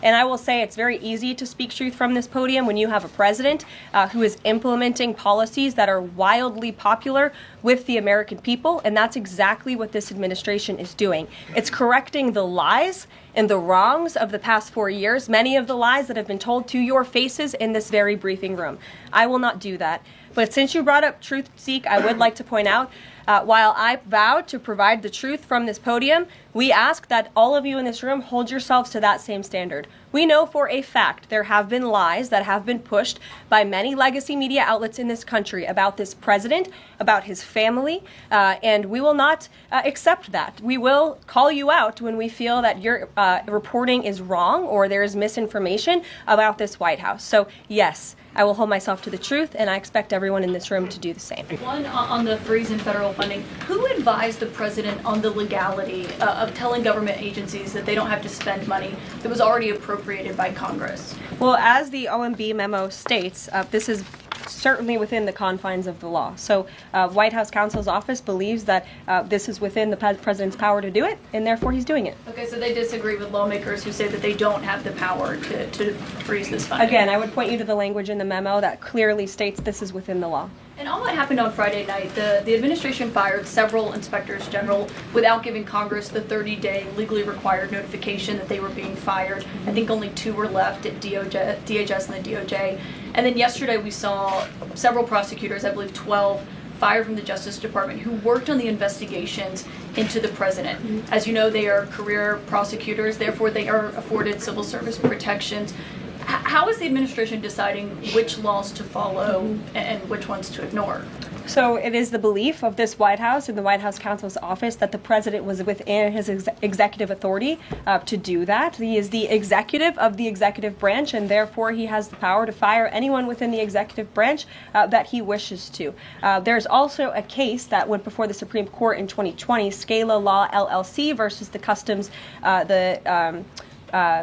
And I will say it's very easy to speak truth from this podium when you have a president who is implementing policies that are wildly popular with the American people, and that's exactly what this administration is doing. It's correcting the lies and the wrongs of the past 4 years, many of the lies that have been told to your faces in this very briefing room. I will not do that. But since you brought up Truth Seek, I would like to point out, while I vow to provide the truth from this podium, we ask that all of you in this room hold yourselves to that same standard. We know for a fact there have been lies that have been pushed by many legacy media outlets in this country about this president, about his family, and we will not accept that. We will call you out when we feel that your reporting is wrong or there is misinformation about this White House. So yes, I will hold myself to the truth, and I expect everyone in this room to do the same. One, on the freeze in federal funding, who advised the president on the legality of telling government agencies that they don't have to spend money that was already appropriated by Congress? Well, as the OMB memo states, this is certainly within the confines of the law. So White House counsel's office believes that this is within the president's power to do it, and therefore he's doing it. Okay, so they disagree with lawmakers who say that they don't have the power to freeze this funding. Again, I would point you to the language in the memo that clearly states this is within the law. And all that happened on Friday night. The administration fired several inspectors general without giving Congress the 30-day legally required notification that they were being fired. I think only 2 were left at DHS and the DOJ. And then yesterday we saw several prosecutors, I believe 12, fired from the Justice Department who worked on the investigations into the president. As you know, they are career prosecutors, therefore they are afforded civil service protections. How is the administration deciding which laws to follow and which ones to ignore? So it is the belief of this White House and the White House counsel's office that the president was within his executive authority to do that. He is the executive of the executive branch, and therefore he has the power to fire anyone within the executive branch that he wishes to. There's also a case that went before the Supreme Court in 2020, Scala Law LLC versus the Customs,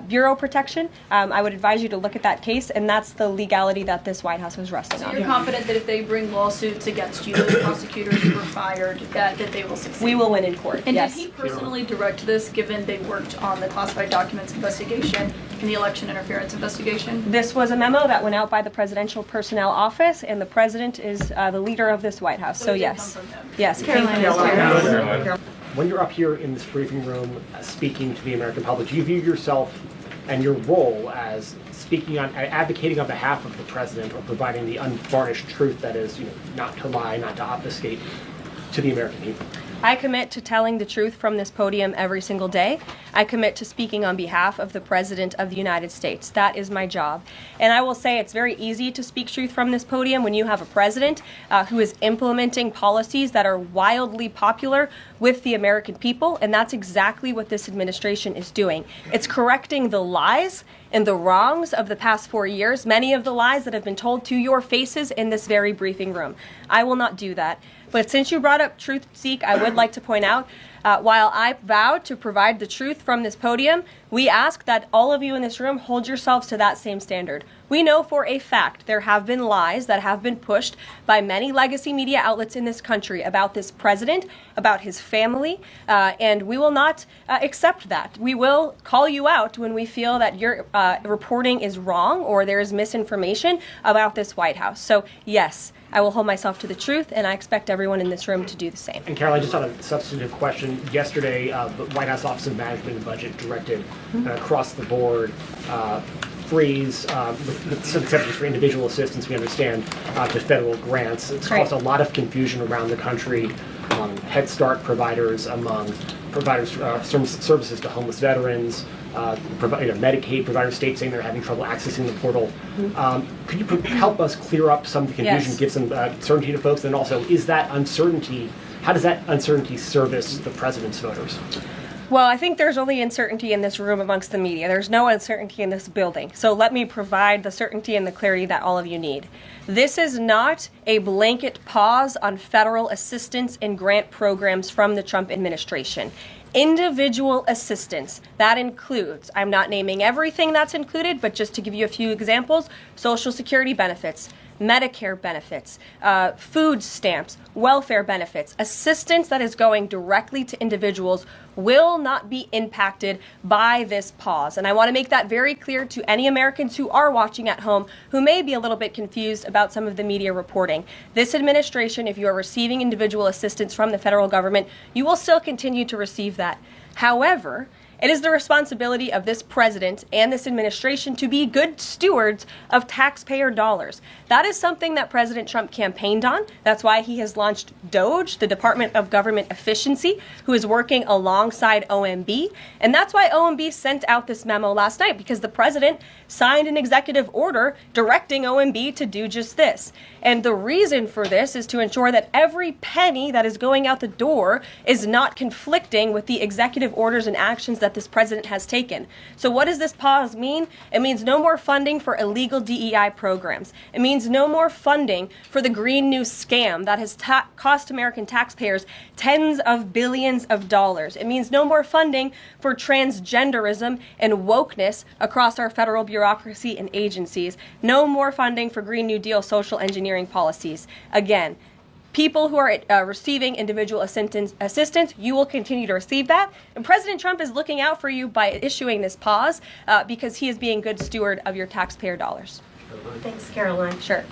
Bureau protection. I would advise you to look at that case, and that's the legality that this White House was resting on. So you're confident that if they bring lawsuits against you, those prosecutors who were fired, that they will succeed? We will win in court, and yes. Did he personally direct this, given they worked on the classified documents investigation and the election interference investigation? This was a memo that went out by the Presidential Personnel Office, and the president is the leader of this White House. So yes. Yes. Caroline. When you're up here in this briefing room speaking to the American public, do you view yourself and your role as speaking on, advocating on behalf of the president, or providing the unvarnished truth that is, not to lie, not to obfuscate to the American people? I commit to telling the truth from this podium every single day. I commit to speaking on behalf of the President of the United States. That is my job. And I will say it's very easy to speak truth from this podium when you have a president who is implementing policies that are wildly popular with the American people, and that's exactly what this administration is doing. It's correcting the lies and the wrongs of the past 4 years, many of the lies that have been told to your faces in this very briefing room. I will not do that. But since you brought up Truth Seek, I would like to point out, while I vow to provide the truth from this podium, we ask that all of you in this room hold yourselves to that same standard. We know for a fact there have been lies that have been pushed by many legacy media outlets in this country about this president, about his family, and we will not accept that. We will call you out when we feel that your reporting is wrong or there is misinformation about this White House. So yes, I will hold myself to the truth, and I expect everyone in this room to do the same. And Caroline, just on a substantive question, yesterday the White House Office of Management and Budget directed across the board freeze, with some exceptions for individual assistance, we understand, to federal grants. It's caused a lot of confusion around the country among Head Start providers, among providers services to homeless veterans, Medicaid providers, states saying they're having trouble accessing the portal. Could you help us clear up some of the confusion, give some certainty to folks? And also, is that uncertainty, how does that uncertainty service the president's voters? Well, I think there's only uncertainty in this room amongst the media. There's no uncertainty in this building. So let me provide the certainty and the clarity that all of you need. This is not a blanket pause on federal assistance and grant programs from the Trump administration. Individual assistance, that includes, I'm not naming everything that's included, but just to give you a few examples, Social Security benefits, Medicare benefits, food stamps, welfare benefits, assistance that is going directly to individuals will not be impacted by this pause. And I want to make that very clear to any Americans who are watching at home who may be a little bit confused about some of the media reporting. This administration, if you are receiving individual assistance from the federal government, you will still continue to receive that. However, it is the responsibility of this president and this administration to be good stewards of taxpayer dollars. That is something that President Trump campaigned on. That's why he has launched DOGE, the Department of Government Efficiency, who is working alongside OMB. And that's why OMB sent out this memo last night, because the president signed an executive order directing OMB to do just this. And the reason for this is to ensure that every penny that is going out the door is not conflicting with the executive orders and actions that this president has taken. So what does this pause mean? It means no more funding for illegal DEI programs. It means no more funding for the Green New scam that has cost American taxpayers tens of billions of dollars. It means no more funding for transgenderism and wokeness across our federal bureaucracy and agencies. No more funding for Green New Deal social engineering policies. Again, people who are receiving individual assistance, you will continue to receive that. And President Trump is looking out for you by issuing this pause because he is being good steward of your taxpayer dollars. Thanks, Caroline. Sure.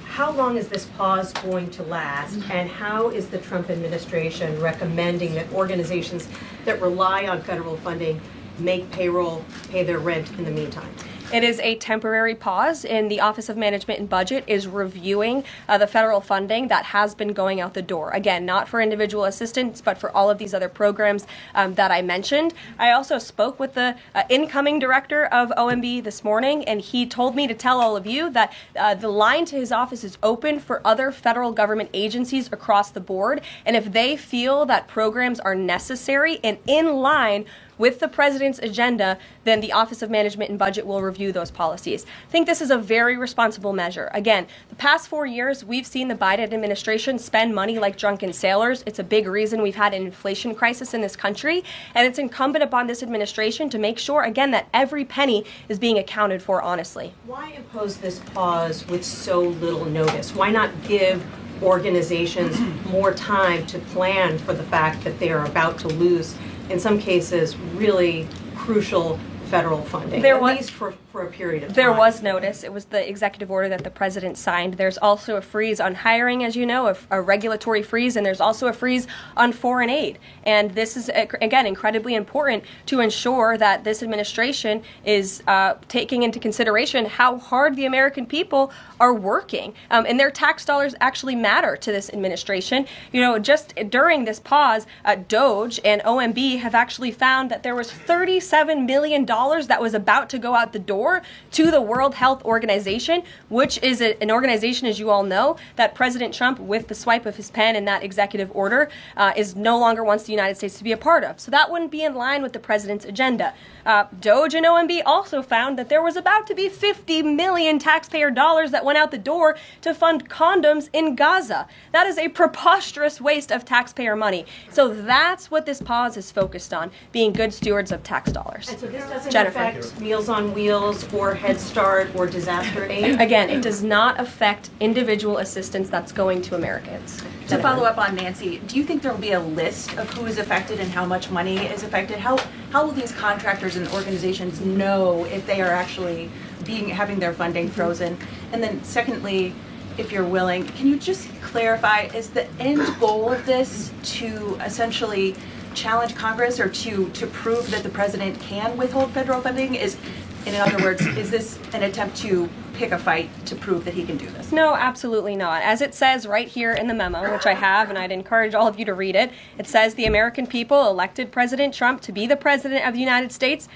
How long is this pause going to last, and how is the Trump administration recommending that organizations that rely on federal funding make payroll, pay their rent in the meantime? It is a temporary pause, and the Office of Management and Budget is reviewing the federal funding that has been going out the door. Again, not for individual assistance, but for all of these other programs that I mentioned. I also spoke with the incoming director of OMB this morning, and he told me to tell all of you that the line to his office is open for other federal government agencies across the board, and if they feel that programs are necessary and in line with the president's agenda, then the Office of Management and Budget will review those policies. I think this is a very responsible measure. Again, the past 4 years, we've seen the Biden administration spend money like drunken sailors. It's a big reason we've had an inflation crisis in this country, and it's incumbent upon this administration to make sure, again, that every penny is being accounted for honestly. Why impose this pause with so little notice? Why not give organizations more time to plan for the fact that they are about to lose, in some cases, really crucial federal funding, at least for a period of time? There was notice. It was the executive order that the president signed. There's also a freeze on hiring, as you know, a regulatory freeze, and there's also a freeze on foreign aid. And this is, again, incredibly important to ensure that this administration is taking into consideration how hard the American people are working. And their tax dollars actually matter to this administration. You know, just during this pause, DOGE and OMB have actually found that there was $37 million that was about to go out the door to the World Health Organization, which is an organization, as you all know, that President Trump, with the swipe of his pen in that executive order, is no longer wants the United States to be a part of. So that wouldn't be in line with the president's agenda. DOGE and OMB also found that there was about to be 50 million taxpayer dollars that went out the door to fund condoms in Gaza. That is a preposterous waste of taxpayer money. So that's what this pause is focused on, being good stewards of tax dollars. And so this doesn't Jennifer. affect Meals on Wheels or Head Start or disaster aid? Again, it does not affect individual assistance that's going to Americans. To follow up on Nancy, do you think there will be a list of who is affected and how much money is affected? How will these contractors and organizations know if they are actually having their funding frozen? And then secondly, if you're willing, can you just clarify, is the end goal of this to essentially challenge Congress or to prove that the president can withhold federal funding? In other words, is this an attempt to pick a fight to prove that he can do this? No, absolutely not. As it says right here in the memo, which I have, and I'd encourage all of you to read it, it says the American people elected President Trump to be the president of the United States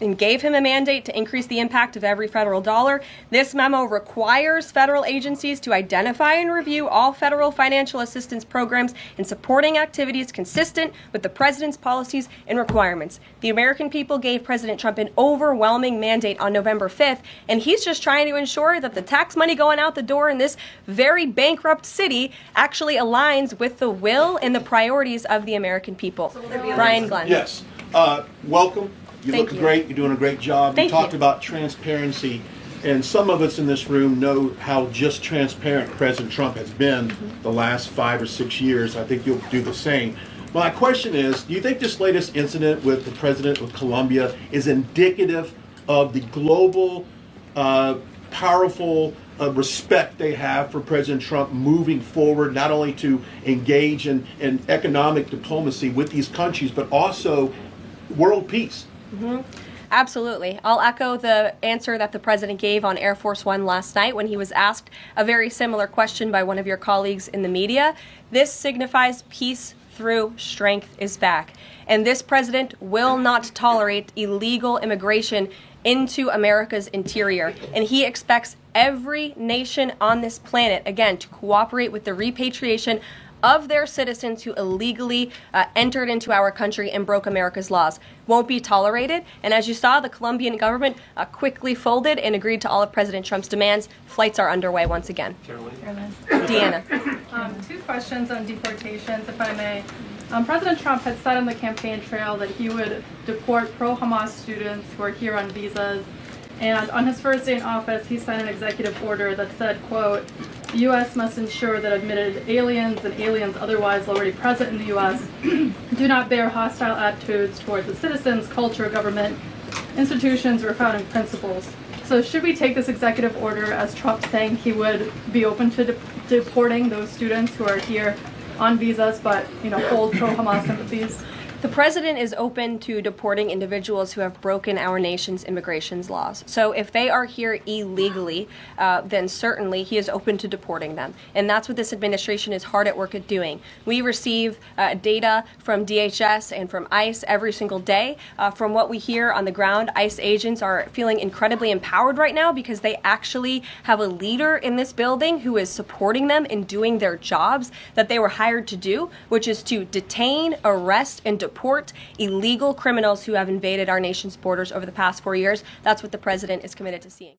and gave him a mandate to increase the impact of every federal dollar. This memo requires federal agencies to identify and review all federal financial assistance programs and supporting activities consistent with the president's policies and requirements. The American people gave President Trump an overwhelming mandate on November 5th, and he's just trying to ensure that the tax money going out the door in this very bankrupt city actually aligns with the will and the priorities of the American people. Brian Glenn. Yes. Welcome. You look great. You're doing a great job. Thank you talked you. about transparency. And some of us in this room know how just transparent President Trump has been the last 5 or 6 years. I think you'll do the same. My question is, do you think this latest incident with the president of Colombia is indicative of the global, powerful respect they have for President Trump moving forward, not only to engage in economic diplomacy with these countries, but also world peace? Absolutely. I'll echo the answer that the president gave on Air Force One last night when he was asked a very similar question by one of your colleagues in the media. This signifies peace through strength is back. And this president will not tolerate illegal immigration into America's interior. And he expects every nation on this planet, again, to cooperate with the repatriation of their citizens who illegally entered into our country and broke America's laws. Won't be tolerated. And as you saw, the Colombian government quickly folded and agreed to all of President Trump's demands. Flights are underway once again. Deanna. 2 questions on deportations, if I may. President Trump had said on the campaign trail that he would deport pro-Hamas students who are here on visas. And on his first day in office, he signed an executive order that said, quote, "The U.S. must ensure that admitted aliens and aliens otherwise already present in the U.S. do not bear hostile attitudes towards the citizens, culture, government, institutions, or founding principles." So should we take this executive order as Trump saying he would be open to deporting those students who are here on visas but, hold pro-Hamas sympathies? The president is open to deporting individuals who have broken our nation's immigration laws. So if they are here illegally, then certainly he is open to deporting them. And that's what this administration is hard at work at doing. We receive data from DHS and from ICE every single day. From what we hear on the ground, ICE agents are feeling incredibly empowered right now because they actually have a leader in this building who is supporting them in doing their jobs that they were hired to do, which is to detain, arrest, and deport illegal criminals who have invaded our nation's borders over the past 4 years. That's what the president is committed to seeing.